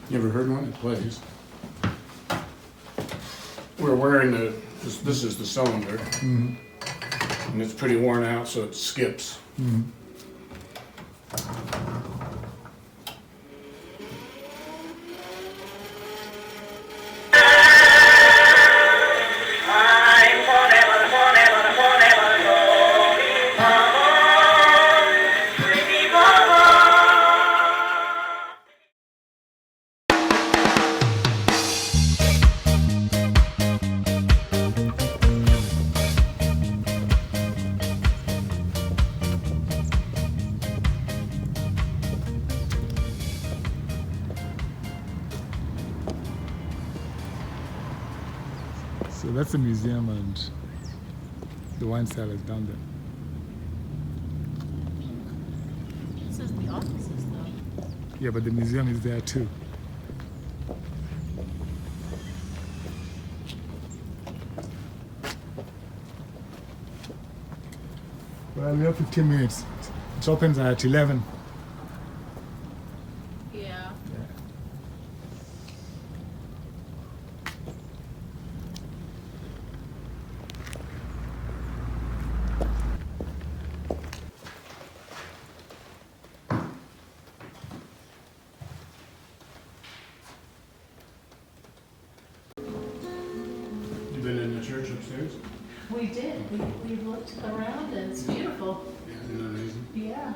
You ever heard one? It plays. We're wearing this is the cylinder, and it's pretty worn out, so it skips. So that's the museum, and the wine cellar is down there. This is the offices, though. Yeah, but the museum is there too. Well, we have 15 minutes. It opens at 11. Yeah. You been in the church upstairs? We did. We looked around and it's beautiful. Yeah, isn't that amazing? Yeah.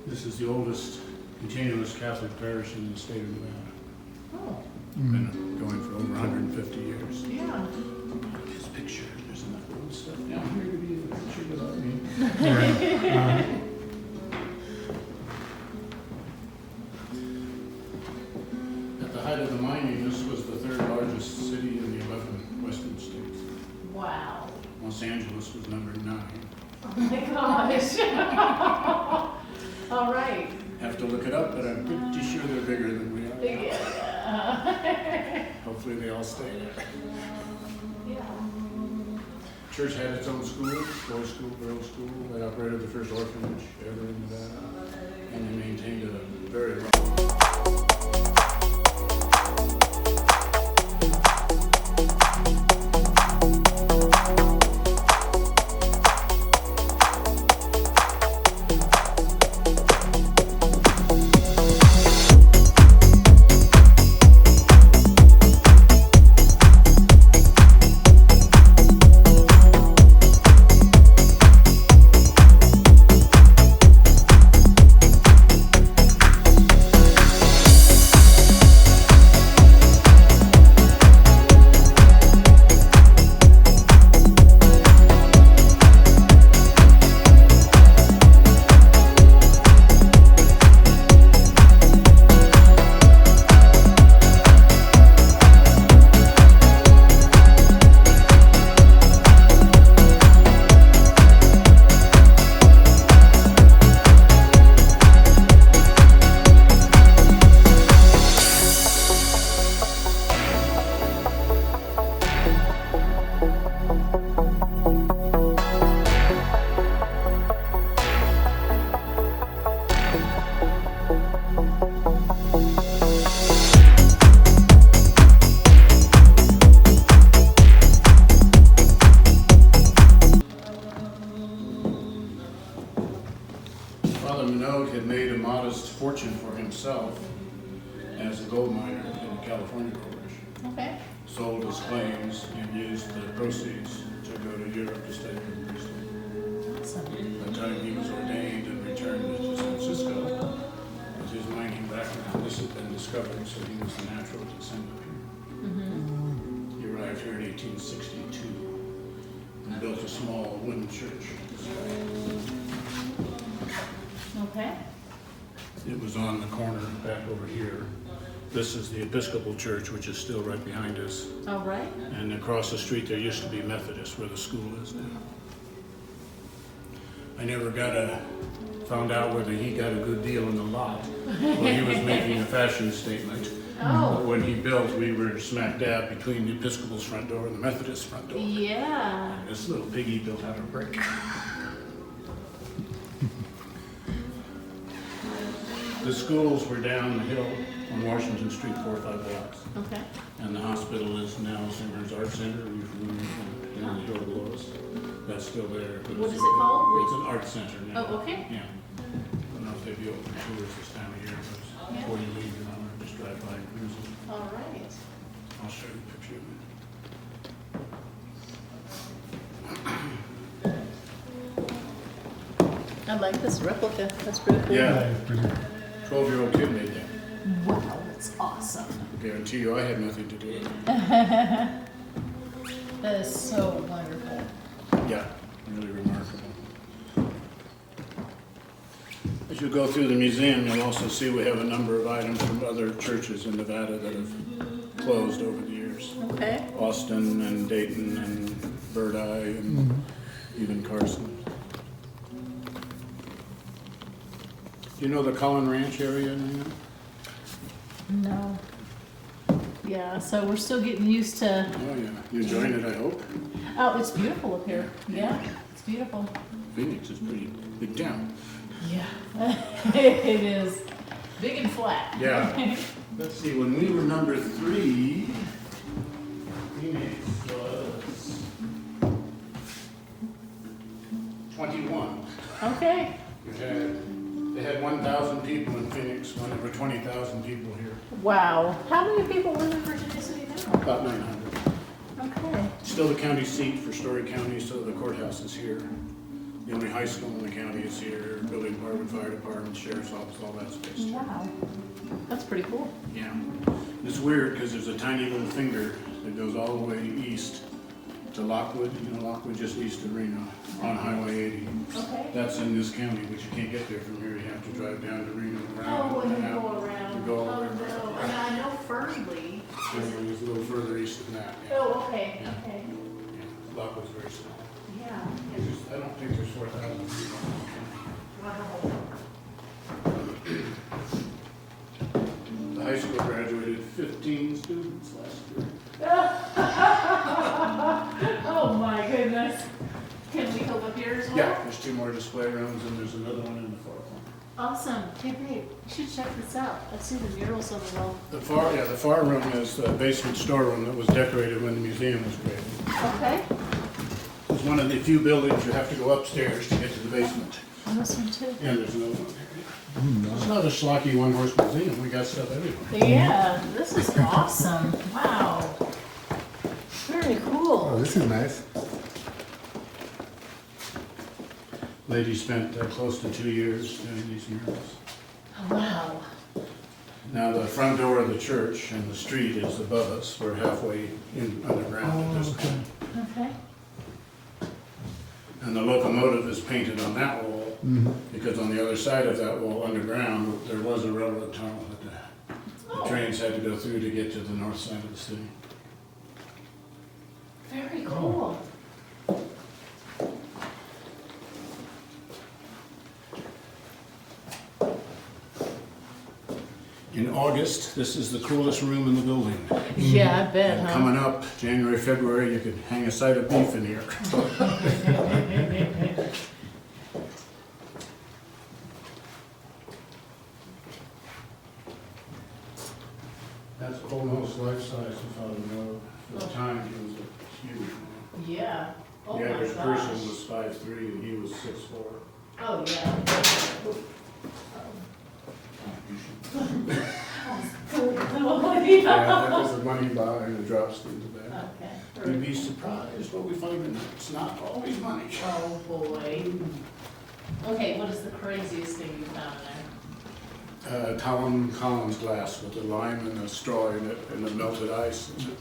This is the oldest continuous Catholic parish in the state of Nevada. Oh, Been going for over 150 years. yeah. This picture, there's enough old stuff down here to be a picture without me. At the height of the mining, this was the third largest city in the 11 western states. Wow. Los Angeles was number 9. Oh my gosh. All right. Have to look it up, but I'm pretty sure they're bigger than we are. Yeah. Hopefully they all stay there. Yeah. Church had its own school, boys' school, girls' school. They operated the first orphanage ever in Nevada, and they maintained a very long. Had made a modest fortune for himself as a gold miner in the California Corporation. Okay. Sold his claims and used the proceeds to go to Europe to study for priesthood. Awesome. By the time he was ordained and returned to San Francisco, with his mining background, this had been discovered, so he was the natural descendant here. He arrived here in 1862 and built a small wooden church. Okay. It was on the corner back over here. This is the Episcopal Church, which is still right behind us. All right. And across the street there used to be Methodist, where the school is now. I never found out whether he got a good deal in the lot or he was making a fashion statement. Oh. But when he built, we were smack dab between the Episcopal's front door and the Methodist front door. Yeah. And this little piggy built out of brick. The schools were down the hill on Washington Street, 4 or 5 blocks. Okay. And the hospital is now St. Bernard's Art Center, you're familiar with it, in the hill below us. That's still there. But What is it called? It's an art center now. Oh, okay. Yeah. I don't know if they'd be open to tours this time of year, but before you leave, you know, just drive by and cruise it. All right. I'll show you a picture of it. I like this replica. That's pretty cool. Yeah. It's pretty. 12-year-old kid made that. Wow, that's awesome. I guarantee you I had nothing to do with it. That is so wonderful. Yeah, really remarkable. As you go through the museum, you'll also see we have a number of items from other churches in Nevada that have closed over the years. Okay. Austin and Dayton and Bird Eye and even Carson. Do you know the Cullen Ranch area now? No. Yeah, so we're still getting used to. Oh yeah, you enjoying it, I hope. Oh, it's beautiful up here. Yeah, it's beautiful. Phoenix is pretty big town. Yeah, it is big and flat. Yeah. Let's see, when we were number 3, Phoenix was 21. Okay. They had 1,000 people in Phoenix when there were 20,000 people here. Wow. How many people live in Virginia City now? About 900. Okay. Still the county seat for Story County, so the courthouse is here. The only high school in the county is here, building department, fire department, sheriff's office, all that's based here. Wow. That's pretty cool. Yeah. It's weird because there's a tiny little finger that goes all the way east to Lockwood, Lockwood just east of Reno on Highway 80. Okay. That's in this county, but you can't get there from here. You have to drive down to Reno, around, Oh, and then out. go around. You go all Oh, the way no. And I know Fernley. Fernley is a little further east than that. Yeah. Oh, okay. Yeah. Okay. Yeah. Lockwood's very small. Yeah. I don't think there's 4,000 people. Wow. The high school graduated 15 students last year. Oh my goodness. Can we go up here as well? Yeah, there's 2 more display rooms and there's another one in the far corner. Awesome. Hey babe, you should check this out. I see the murals on the wall. The far room is the basement storeroom that was decorated when the museum was created. Okay. It's one of the few buildings you have to go upstairs to get to the basement. And this one too. And there's another one there. It's not a schlocky one-horse museum. We got stuff everywhere. Yeah, this is awesome. Wow. Very Oh, cool. this is nice. Lady spent close to 2 years doing these murals. Wow. Now, the front door of the church and the street is above us. We're halfway in underground at this point. Okay. And the locomotive is painted on that wall, because on the other side of that wall, underground, there was a railroad tunnel that the trains had to go through to get to the north side of the city. Very cool. In August, this is the coolest room in the building. Yeah, I bet, And huh? coming up, January, February, you could hang a side of beef in here. That's almost life-size in Father Noah. For the time, he was a huge man. Yeah. Oh The my average gosh. person was 5'3", and he was 6'4". Oh, yeah. Yeah, that was the money behind the drops into that. Okay. You'd be surprised what we find in there. It's not always money. Oh, boy. Okay, what is the craziest thing you found there? Collins glass with a lime and a straw in it and the melted ice. And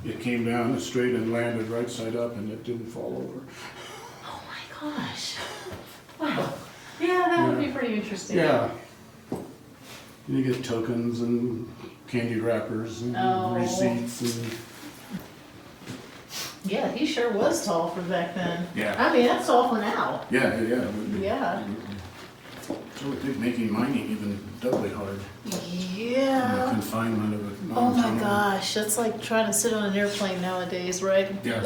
it came down straight and landed right side up and it didn't fall over. Oh my gosh. Wow. Yeah, that would be pretty interesting. Yeah. You get tokens and candy wrappers and Oh. receipts and... Yeah, he sure was tall for back then. Yeah. I mean, that's tall for now. Yeah, it would be. Yeah. So it did making mining even doubly hard. And the Yeah. confinement of it. Oh my gosh, that's like trying to sit on an airplane nowadays, right? Yeah.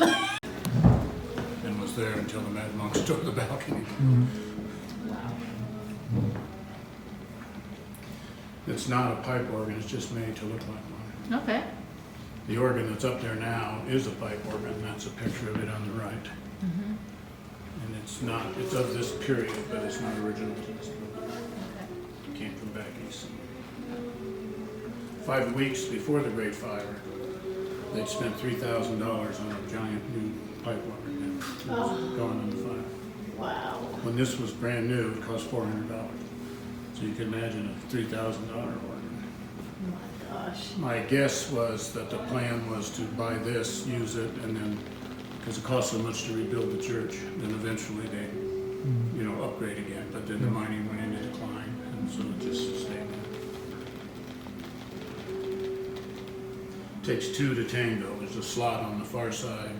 And was there until the Mad Monks took the balcony. Wow. It's not a pipe organ, it's just made to look like one. Okay. The organ that's up there now is a pipe organ, that's a picture of it on the right. Mm-hmm. And it's not, it's of this period, but it's not original to this building. Okay. It came from back east. 5 weeks before the Great Fire, they'd spent $3,000 on a giant new pipe organ, and it was gone in the fire. Wow. When this was brand new, it cost $400. So you can imagine a $3,000 organ. Oh my gosh. My guess was that the plan was to buy this, use it, and then, because it cost so much to rebuild the church, then eventually they, upgrade again. But then the mining went into decline, and so it just sustained it. Takes two to tango. There's a slot on the far side,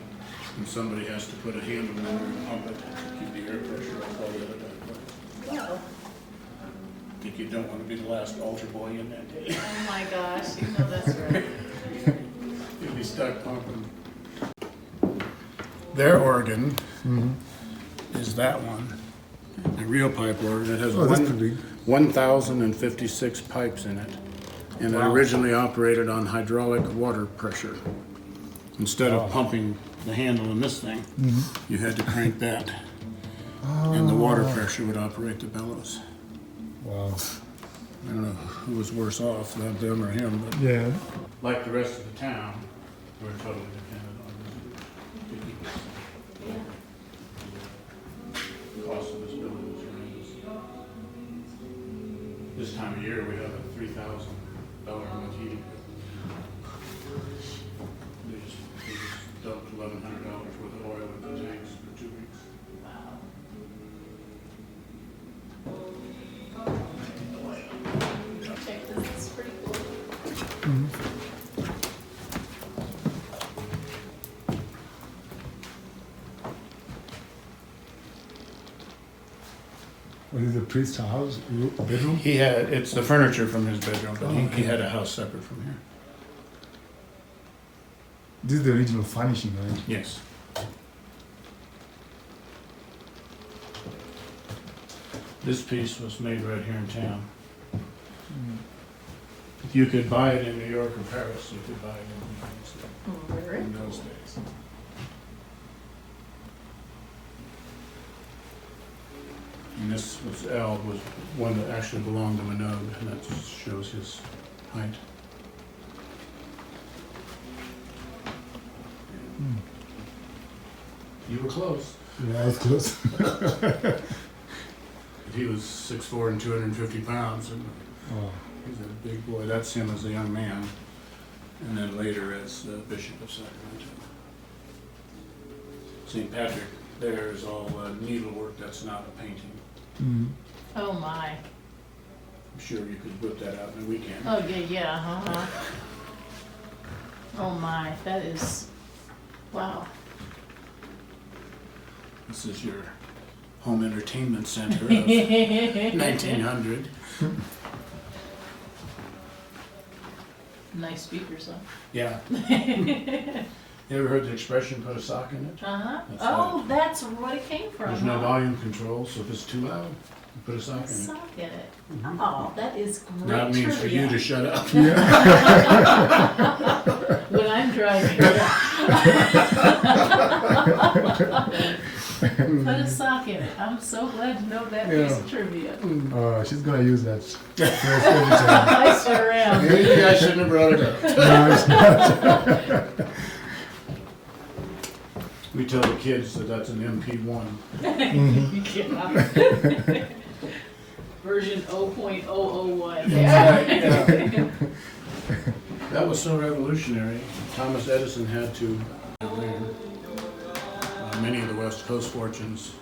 and somebody has to put a handle in there and pump it to keep the air pressure off all the other bad places. Wow. I think you don't want to be the last altar boy in that day. Oh my gosh, you know that's right. You'll be stuck pumping. Their organ is that one, a real pipe organ. It has that's pretty big. 1,056 pipes in it, and it originally operated on hydraulic water pressure. Instead of pumping the handle in this thing, you had to crank that, and the water pressure would operate the bellows. Wow. I don't know who was worse off, them or him, but Yeah. like the rest of the town, we're totally dependent on the cost of this building is tremendous. This time of year, we have a $3,000 a month heating bill. They just dumped $1,100 worth of oil in the tanks for 2 weeks. Wow. Okay, this is pretty cool. What is the priest's house? Bedroom? It's the furniture from his bedroom, but he had a house separate from here. This is the original furnishing, right? Yes. This piece was made right here in town. You could buy it in New York or Paris, you could buy it in the United States Very in those days. And this was one that actually belonged to Minogue, and that just shows his height. You were close. Yeah, it's close. He was 6'4" and 250 pounds, and Oh. he's a big boy. That's him as a young man, and then later as Bishop of Sacramento. St. Patrick there is all needlework. That's not a painting. Oh my. I'm sure you could whip that out in a weekend. Oh yeah. Oh my, that is, wow. This is your home entertainment center of 1900. Nice speakers though. Yeah. You ever heard the expression, put a sock in it? Uh-huh. That's Oh, that's what it came from, There's no huh? volume control, so if it's too loud, you put a sock Put a in it. sock in it. Oh, that is great That means for you to trivia. shut up. When I'm driving. Put a sock in it. I'm so glad to know that piece of trivia. She's gonna use that phrase every time. I sure am. Maybe I shouldn't have brought it up. No, it's not. We tell the kids that that's an MP1. You cannot. Version 0.001. Yeah. That was so revolutionary. Thomas Edison had to learn. Many of the West Coast fortunes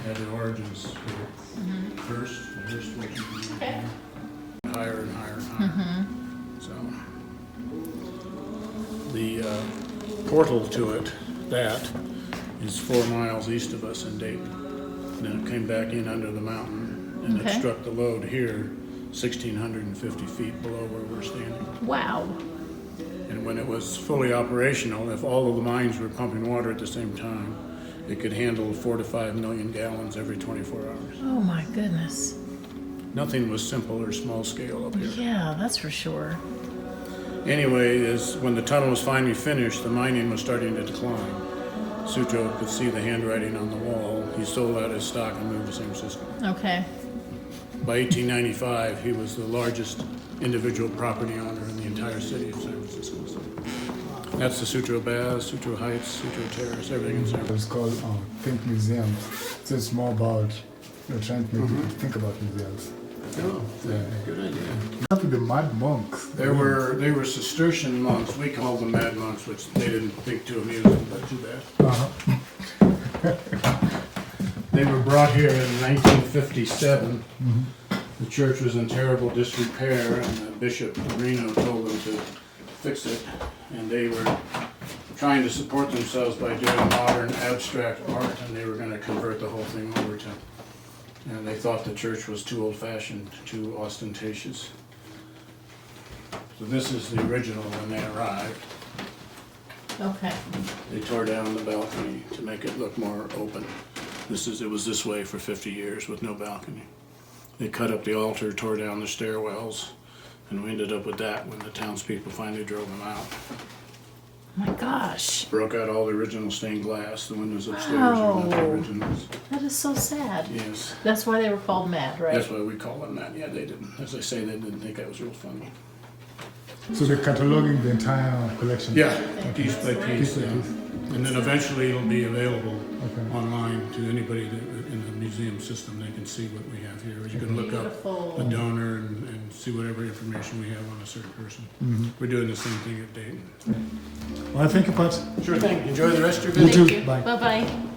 had their origins here. First, the first fortune. Okay. Higher and higher and higher. So the portal to it, that is 4 miles east of us in Dayton. And then it came back in under the mountain, and it Okay. struck the lode here, 1,650 feet below where we're standing. Wow. And when it was fully operational, if all of the mines were pumping water at the same time, it could handle 4 to 5 million gallons every 24 hours. Oh my goodness. Nothing was simple or small scale up here. Yeah, that's for sure. Anyway, when the tunnel was finally finished, the mining was starting to decline. Sutro could see the handwriting on the wall. He sold out his stock and moved to San Francisco. Okay. By 1895, he was the largest individual property owner in the entire city of San Francisco. So that's the Sutro Baths, Sutro Heights, Sutro Terrace, everything in San Francisco. It's called Think Museums. So it's more about trying to make people think about museums. Oh, Yeah. good idea. Up with the mad monks. They were Cistercian monks. We called them mad monks, which they didn't think too amusing, but too bad. They were brought here in 1957. The church was in terrible disrepair, and the Bishop Reno told them to fix it. And they were trying to support themselves by doing modern abstract art, and they were going to convert the whole thing over to. And they thought the church was too old-fashioned, too ostentatious. So this is the original when they arrived. Okay. They tore down the balcony to make it look more open. It was this way for 50 years with no balcony. They cut up the altar, tore down the stairwells, and we ended up with that when the townspeople finally drove them out. My gosh. Broke out all the original stained glass. The windows upstairs Wow. are not the originals. That is so sad. Yes. That's why they were called mad, right? That's why we call them that. Yeah, they didn't. As I say, they didn't think that was real funny. So they're cataloging the entire collection. Yeah, piece by piece. Piece by Yeah. piece. And then eventually it'll be available Okay. online to anybody in the museum system. They can see what we have here. You can look up Beautiful. a donor and see whatever information we have on a certain person. We're doing the same thing at Dayton. Well, thank you, Pat. Sure thing. Enjoy the rest of your You visit. too. Thank you. Bye. Bye-bye.